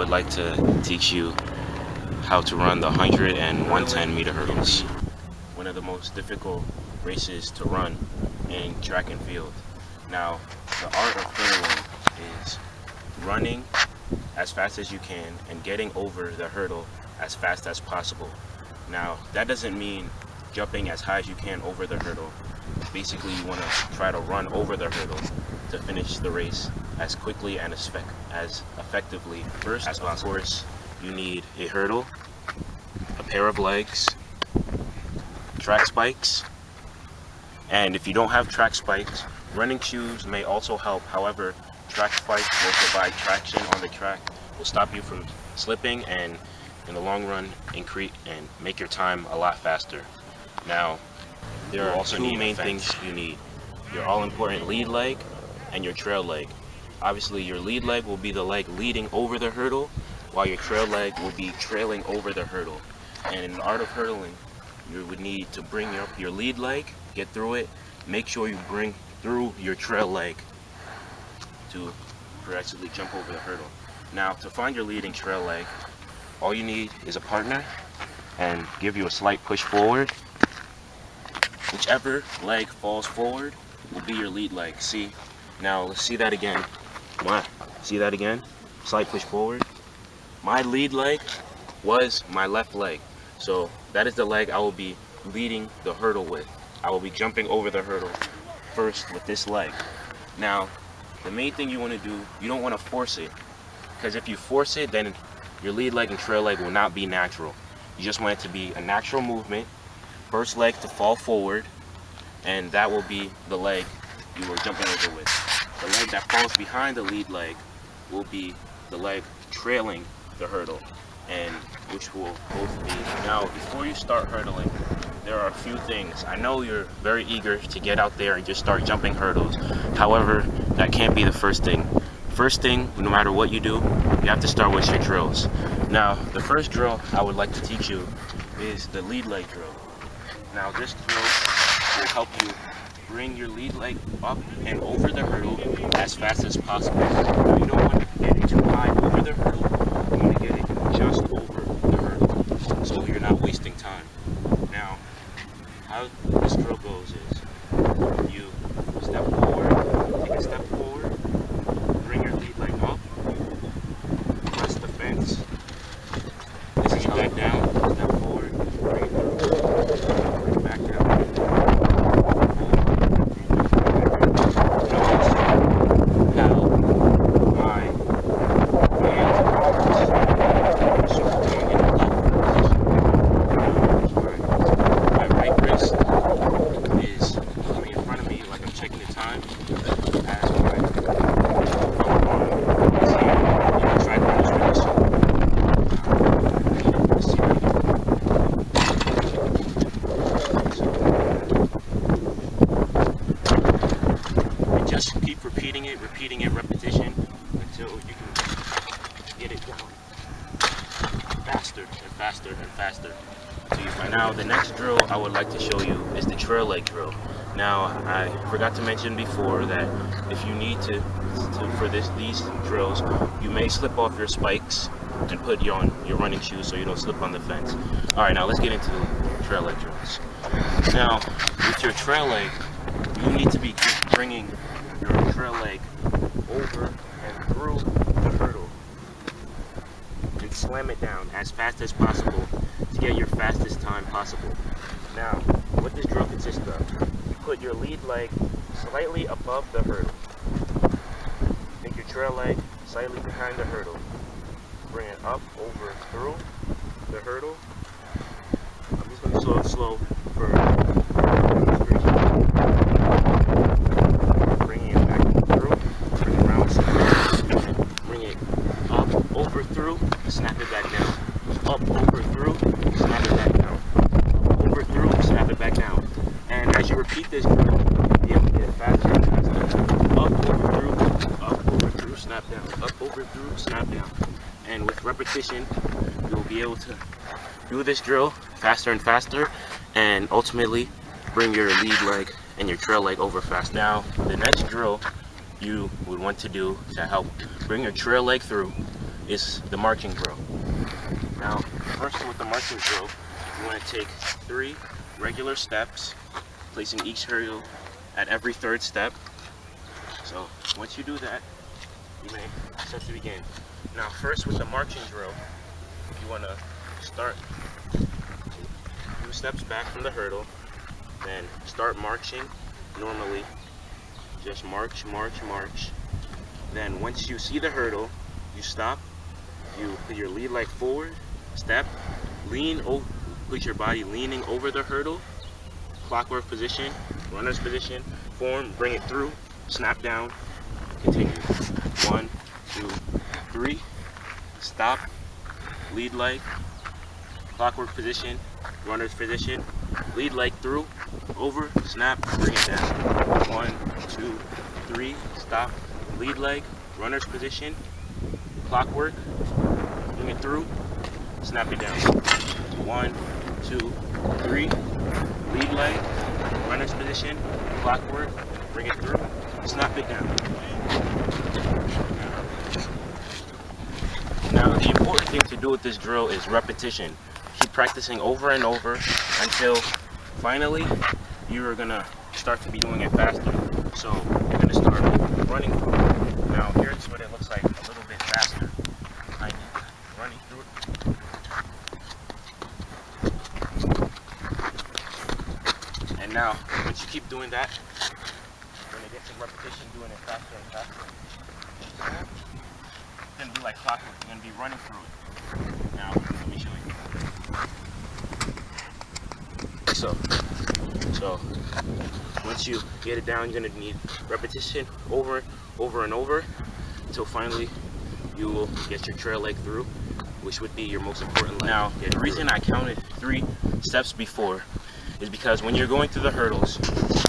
would like to teach you how to run the 100 and 110 meter hurdles. One of the most difficult races to run in track and field. Now, the art of hurdling is running as fast as you can and getting over the hurdle as fast as possible. Now, that doesn't mean jumping as high as you can over the hurdle. Basically, you want to try to run over the hurdle to finish the race as quickly and as effectively first as possible. Of course, you need a hurdle, a pair of legs, track spikes, and if you don't have track spikes, running shoes may also help. However, track spikes will provide traction on the track, will stop you from slipping, and in the long run increase and make your time a lot faster. Now, there are also two main things you need: your all-important lead leg and your trail leg. Obviously, your lead leg will be the leg leading over the hurdle, while your trail leg will be trailing over the hurdle. And in the art of hurdling, you would need to bring up your lead leg, get through it, make sure you bring through your trail leg to progressively jump over the hurdle. Now, to find your leading trail leg, all you need is a partner and give you a slight push forward. Whichever leg falls forward will be your lead leg. See? Now, let's see that again. See that again? Slight push forward. My lead leg was my left leg. So that is the leg I will be leading the hurdle with. I will be jumping over the hurdle first with this leg. Now, the main thing you want to do, you don't want to force it. Because if you force it, then your lead leg and trail leg will not be natural. You just want it to be a natural movement. First leg to fall forward, and that will be the leg you were jumping over with. The leg that falls behind the lead leg will be the leg trailing the hurdle, and which will both be. Now, before you start hurdling, there are a few things. I know you're very eager to get out there and just start jumping hurdles. However, that can't be the first thing. First thing, no matter what you do, you have to start with your drills. Now, the first drill I would like to teach you is the lead leg drill. Now, this drill will help you bring your lead leg up and over the hurdle as fast as possible. Now, you don't want to get it too high over the hurdle. You want to get it just over the hurdle, so you're not wasting time. Now, how this drill goes is you step forward, take a step forward, bring your lead leg up, press the fence. This is back down, step forward, bring it through, bring it back down. Just keep repeating it, repetition, until you can get it down faster and faster and faster. Now, the next drill I would like to show you is the trail leg drill. Now, I forgot to mention before that if you need to for these drills, you may slip off your spikes and put you on your running shoes so you don't slip on the fence. All right, now let's get into the trail leg drills. Now, with your trail leg, you need to be bringing your trail leg over and through the hurdle and slam it down as fast as possible to get your fastest time possible. Now, what this drill consists of, you put your lead leg slightly above the hurdle. Take your trail leg slightly behind the hurdle. Bring it up, over, through the hurdle. I'm just going to go slow for demonstration. Bringing it back through, bring it around, bring it up, over, through, snap it back down. Up, over, through, snap it back down. Up, over, through, snap it back down. And as you repeat this drill, you'll be able to get it faster and faster. Up, over, through, snap down. Up, over, through, snap down. And with repetition, you'll be able to do this drill faster and faster, and ultimately bring your lead leg and your trail leg over fast. Now, the next drill you would want to do to help bring your trail leg through, is the marching drill. Now, first with the marching drill, you want to take 3 regular steps, placing each hurdle at every 3rd step. So once you do that, you may set to begin. Now, first with the marching drill, you want to start 2 steps back from the hurdle, then start marching normally. Just march, march, march. Then once you see the hurdle, you stop. You put your lead leg forward, step, put your body leaning over the hurdle, clockwork position, runner's position, form, bring it through, snap down, continue. 1, 2, 3, stop, lead leg, clockwork position, runner's position, lead leg through, over, snap, bring it down. 1, 2, 3, stop, lead leg, runner's position, clockwork, bring it through, snap it down. 1, 2, 3, lead leg, runner's position, clockwork, bring it through, snap it down. Now, the important thing to do with this drill is repetition. Keep practicing over and over until finally you're gonna start to be doing it faster. So you're gonna start running through it. Now here's what it looks like a little bit faster. I'm running through it. And now, once you keep doing that, you're gonna get some repetition doing it faster and faster. It's gonna be like clockwork. You're gonna be running through it. Now, let me show you. So once you get it down, you're gonna need repetition over and over until finally you will get your trail leg through, which would be your most important leg. Now, the reason I counted 3 steps before is because when you're going through the hurdles,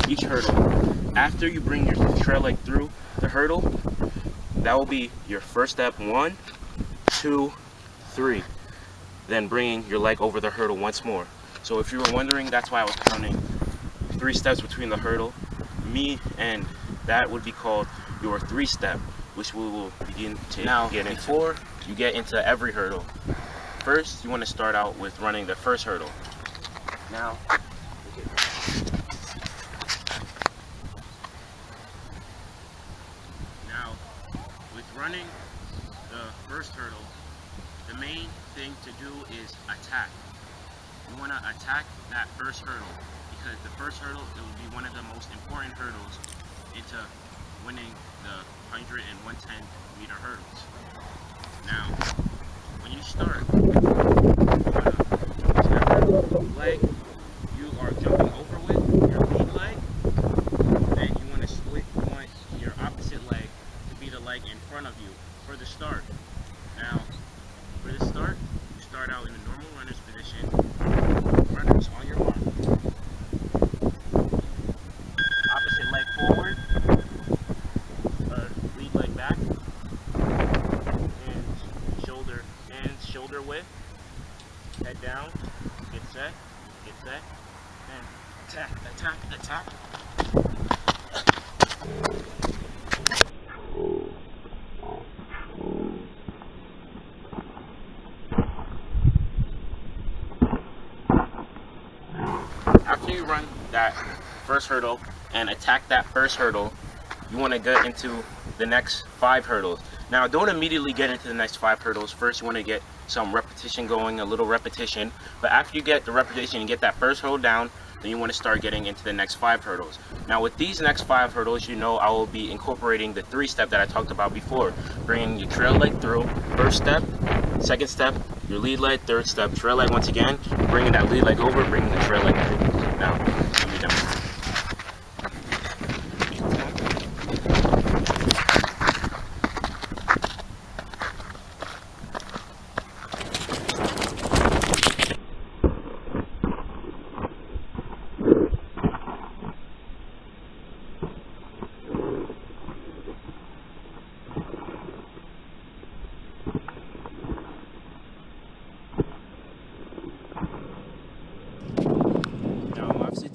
each hurdle, after you bring your trail leg through the hurdle, that will be your first step, 1, 2, 3. Then bringing your leg over the hurdle once more. So if you were wondering, that's why I was counting 3 steps between the hurdle. And that would be called your 3-step, which we will begin to get into. Before you get into every hurdle, first you want to start out with running the first hurdle. Now, with running the first hurdle, the main thing to do is attack. You want to attack that first hurdle, because the first hurdle, it will be one of the most important hurdles into winning the 100 and 110 meter hurdles. Now, when you start, whichever leg you are jumping over with, your lead leg, then you want to split, you want your opposite leg to be the leg in front of you for the start. Now, for the start, you start out in a normal runner's position. Runners on your mark. Opposite leg forward. Lead leg back. Hands shoulder width. Head down. Get set. And attack. After you run that first hurdle and attack that first hurdle, you want to get into the next 5 hurdles. Now, don't immediately get into the next 5 hurdles. First, you want to get some repetition going, a little repetition. But after you get the repetition and get that first hurdle down, then you want to start getting into the next 5 hurdles. Now, with these next 5 hurdles, you know I will be incorporating the 3-step that I talked about before. Bringing your trail leg through, first step, second step, your lead leg, third step, trail leg once again, bringing that lead leg over, bringing the trail leg through. Now, let me demo.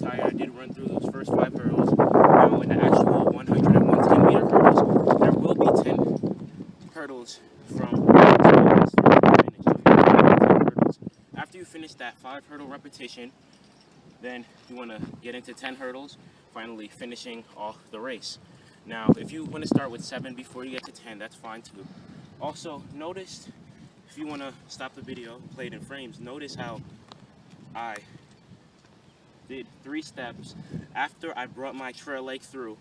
I did run through those first 5 hurdles. Now in the actual 100 and 110 meter hurdles, there will be 10 hurdles from finish that 5 hurdle repetition, then you want to get into 10 hurdles, finally finishing off the race. Now, if you want to start with 7 before you get to 10, that's fine too. Also, notice, if you want to stop the video and play it in frames, notice how I did 3 steps after I brought my trail leg through,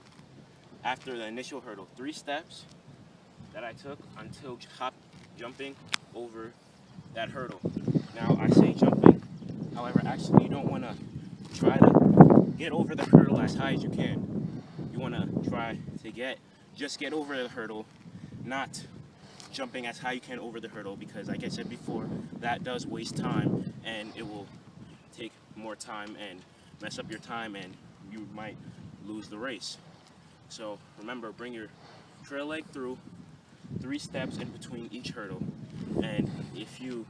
after the initial hurdle. 3 steps that I took until jumping over that hurdle. Now, I say jumping, however, actually you don't want to try to get over the hurdle as high as you can. You want to try to just get over the hurdle, not jumping as high you can over the hurdle, because like I said before, that does waste time and it will take more time and mess up your time and you might lose the race. So remember, bring your trail leg through, 3 steps in between each hurdle, and if you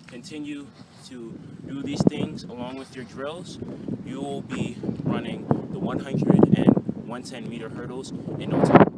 continue to do these things along with your drills, you will be running the 100 and 110 meter hurdles in no time.